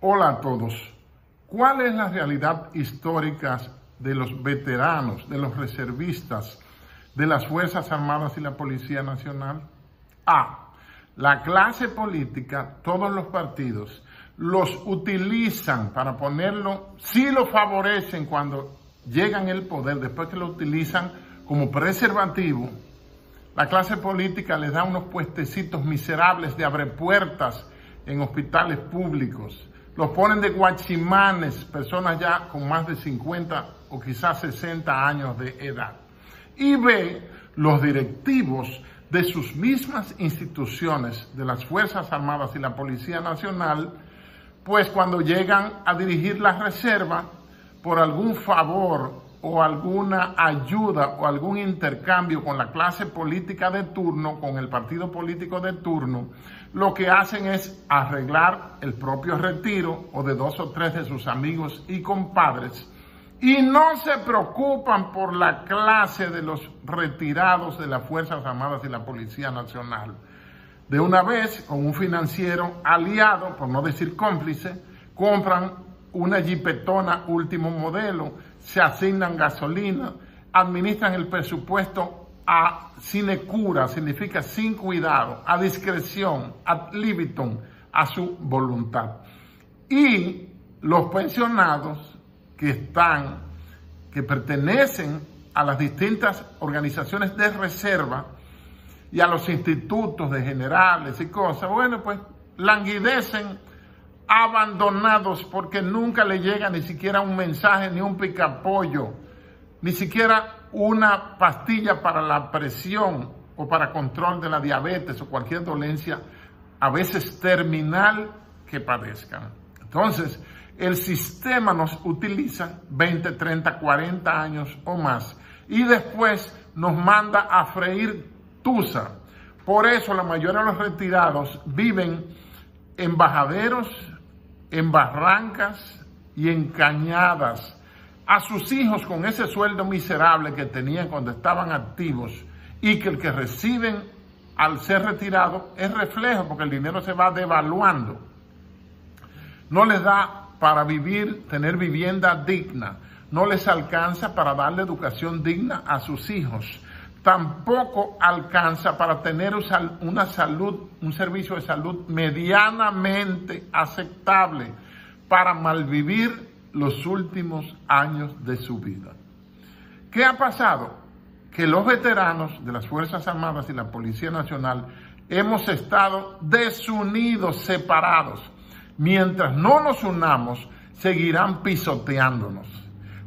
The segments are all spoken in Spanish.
Hola a todos. ¿Cuál es la realidad histórica de los veteranos, de los reservistas, de las Fuerzas Armadas y la Policía Nacional? La clase política, todos los partidos, los utilizan para ponerlo, sí lo favorecen cuando llegan al poder, después que lo utilizan como preservativo. La clase política les da unos puestecitos miserables de abrepuertas en hospitales públicos. Los ponen de guachimanes, personas ya con más de 50 o quizás 60 años de edad. Y ve los directivos de sus mismas instituciones, de las Fuerzas Armadas y la Policía Nacional, pues cuando llegan a dirigir la reserva, por algún favor o alguna ayuda o algún intercambio con la clase política de turno, con el partido político de turno, lo que hacen es arreglar el propio retiro o de 2 o 3 de sus amigos y compadres y no se preocupan por la clase de los retirados de las Fuerzas Armadas y la Policía Nacional. De una vez, con un financiero aliado, por no decir cómplice, compran una jipetona último modelo, se asignan gasolina, administran el presupuesto a sinecura, significa sin cuidado, a discreción, ad libitum, a su voluntad. Y los pensionados que pertenecen a las distintas organizaciones de reserva y a los institutos de generales y cosas, bueno, pues languidecen abandonados porque nunca le llega ni siquiera un mensaje, ni un picapollo, ni siquiera una pastilla para la presión o para control de la diabetes o cualquier dolencia, a veces terminal, que padezcan. Entonces, el sistema nos utiliza 20, 30, 40 años o más y después nos manda a freír tusa. Por eso la mayoría de los retirados viven en bajaderos, en barrancas y en cañadas. A sus hijos con ese sueldo miserable que tenían cuando estaban activos y que el que reciben al ser retirado es reflejo porque el dinero se va devaluando. No les da para vivir, tener vivienda digna, no les alcanza para darle educación digna a sus hijos, tampoco alcanza para tener una salud, un servicio de salud medianamente aceptable para malvivir los últimos años de su vida. ¿Qué ha pasado? Que los veteranos de las Fuerzas Armadas y la Policía Nacional hemos estado desunidos, separados. Mientras no nos unamos, seguirán pisoteándonos.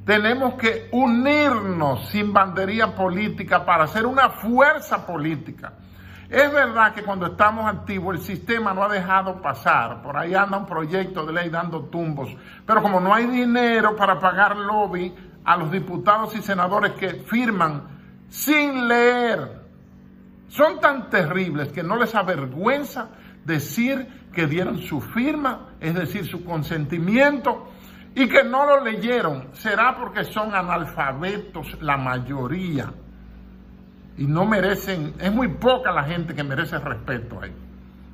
Tenemos que unirnos sin bandería política para hacer una fuerza política. Es verdad que cuando estamos activos el sistema no ha dejado pasar. Por ahí anda un proyecto de ley dando tumbos. Pero como no hay dinero para pagar lobby a los diputados y senadores que firman sin leer, son tan terribles que no les avergüenza decir que dieron su firma, es decir, su consentimiento, y que no lo leyeron. Será porque son analfabetos la mayoría y no merecen, es muy poca la gente que merece respeto ahí.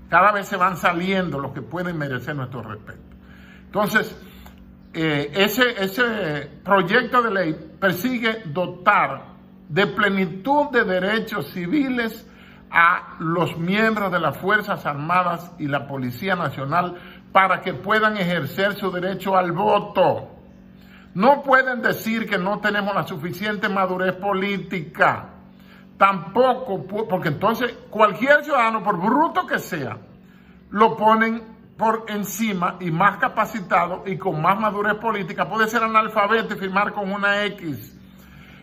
Cada vez se van saliendo los que pueden merecer nuestro respeto. Entonces, ese proyecto de ley persigue dotar de plenitud de derechos civiles a los miembros de las Fuerzas Armadas y la Policía Nacional para que puedan ejercer su derecho al voto. No pueden decir que no tenemos la suficiente madurez política. Tampoco, porque entonces cualquier ciudadano, por bruto que sea, lo ponen por encima y más capacitado y con más madurez política. Puede ser analfabeto y firmar con una X.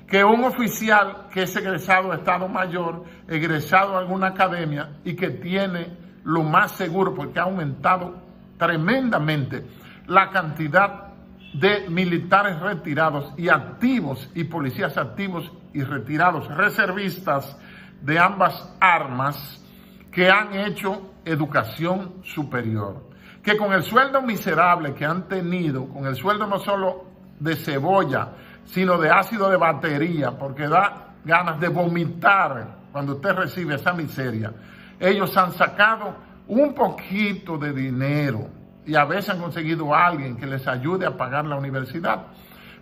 Que un oficial que es egresado de Estado Mayor, egresado de alguna academia y que tiene lo más seguro, porque ha aumentado tremendamente la cantidad de militares retirados y activos y policías activos y retirados, reservistas de ambas armas que han hecho educación superior. Que con el sueldo miserable que han tenido, con el sueldo no solo de cebolla, sino de ácido de batería, porque da ganas de vomitar cuando usted recibe esa miseria. Ellos han sacado un poquito de dinero y a veces han conseguido a alguien que les ayude a pagar la universidad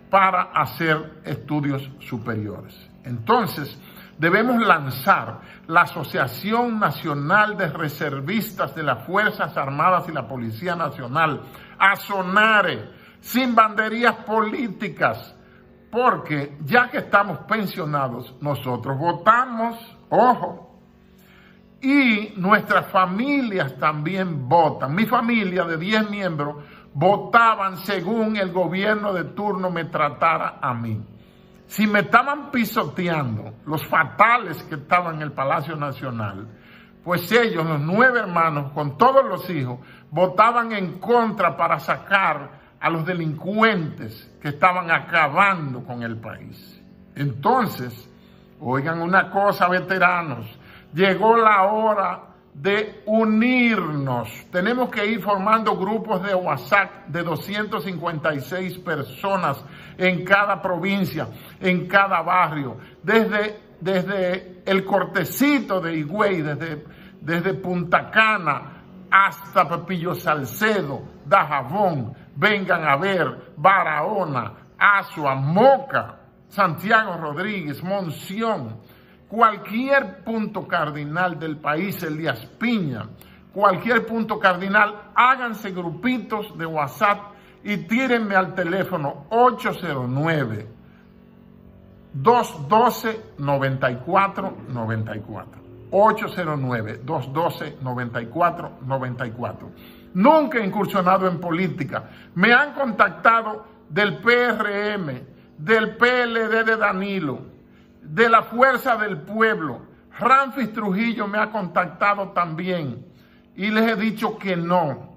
para hacer estudios superiores. Entonces, debemos lanzar la Asociación Nacional de Reservistas de las Fuerzas Armadas y la Policía Nacional, ASONARE, sin banderías políticas, porque ya que estamos pensionados, nosotros votamos, ojo, y nuestras familias también votan. Mi familia de 10 miembros votaban según el gobierno de turno me tratara a mí. Si me estaban pisoteando los fatales que estaban en el Palacio Nacional, pues ellos, los 9 hermanos, con todos los hijos, votaban en contra para sacar a los delincuentes que estaban acabando con el país. Entonces, oigan una cosa, veteranos, llegó la hora de unirnos. Tenemos que ir formando grupos de WhatsApp de 256 personas en cada provincia, en cada barrio, desde el Cortecito de Higüey, desde Punta Cana hasta Pepillo Salcedo, Dajabón, Vengan a Ver, Barahona, Azua, Moca, Santiago Rodríguez, Monción, cualquier punto cardinal del país, Elías Piña, cualquier punto cardinal, háganse grupitos de WhatsApp y tírenme al teléfono 809-212-9494. 809-212-9494. Nunca he incursionado en política. Me han contactado del PRM, del PLD de Danilo, de la Fuerza del Pueblo. Ramfis Trujillo me ha contactado también y les he dicho que no.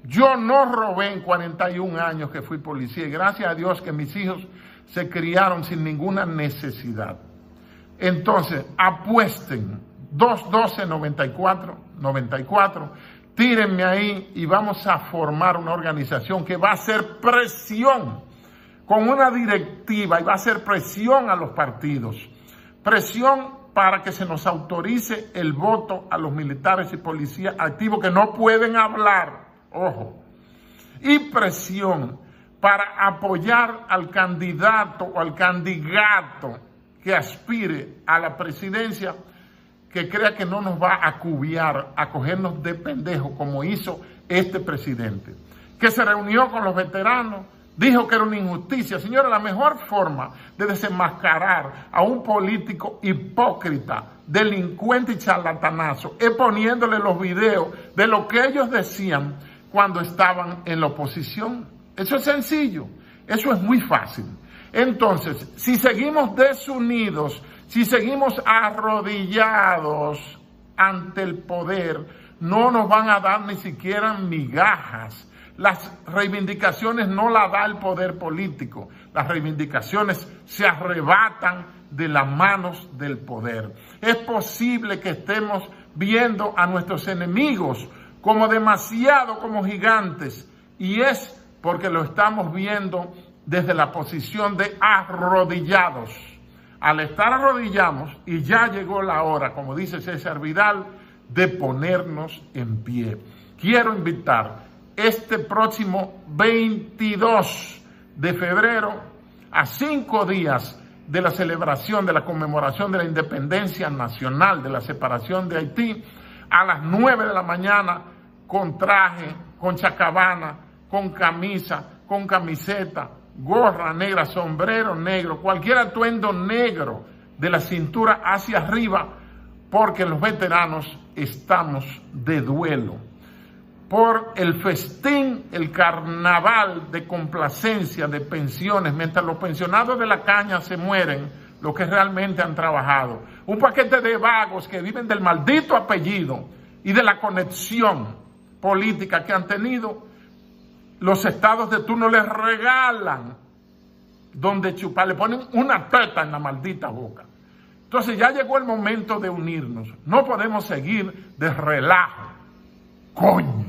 Yo no robé en 41 años que fui policía y gracias a Dios que mis hijos se criaron sin ninguna necesidad. Entonces, apuesten 212-9494, tírenme ahí y vamos a formar una organización que va a hacer presión con una directiva y va a hacer presión a los partidos, presión para que se nos autorice el voto a los militares y policías activos que no pueden hablar, ojo, y presión para apoyar al candidato o al candidato que aspire a la presidencia, que crea que no nos va a cubiar, a cogernos de pendejos como hizo este presidente, que se reunió con los veteranos, dijo que era una injusticia. Señora, la mejor forma de desenmascarar a un político hipócrita, delincuente y charlatanazo es poniéndole los videos de lo que ellos decían cuando estaban en la oposición. Eso es sencillo, eso es muy fácil. Entonces, si seguimos desunidos, si seguimos arrodillados ante el poder, no nos van a dar ni siquiera migajas. Las reivindicaciones no las da el poder político. Las reivindicaciones se arrebatan de las manos del poder. Es posible que estemos viendo a nuestros enemigos como demasiado como gigantes, y es porque lo estamos viendo desde la posición de arrodillados. Al estar arrodillados, y ya llegó la hora, como dice César Vidal, de ponernos en pie. Quiero invitar este próximo 22 de febrero, a 5 días de la celebración de la conmemoración de la independencia nacional, de la separación de Haití, a las 9 de la mañana, con traje, con chacabana, con camisa, con camiseta, gorra negra, sombrero negro, cualquier atuendo negro de la cintura hacia arriba, porque los veteranos estamos de duelo por el festín, el carnaval de complacencia, de pensiones, mientras los pensionados de la caña se mueren, los que realmente han trabajado. Un paquete de vagos que viven del maldito apellido y de la conexión política que han tenido, los estados de turno les regalan donde chupar, le ponen una teta en la maldita boca. Entonces ya llegó el momento de unirnos. No podemos seguir de relajo. Coño.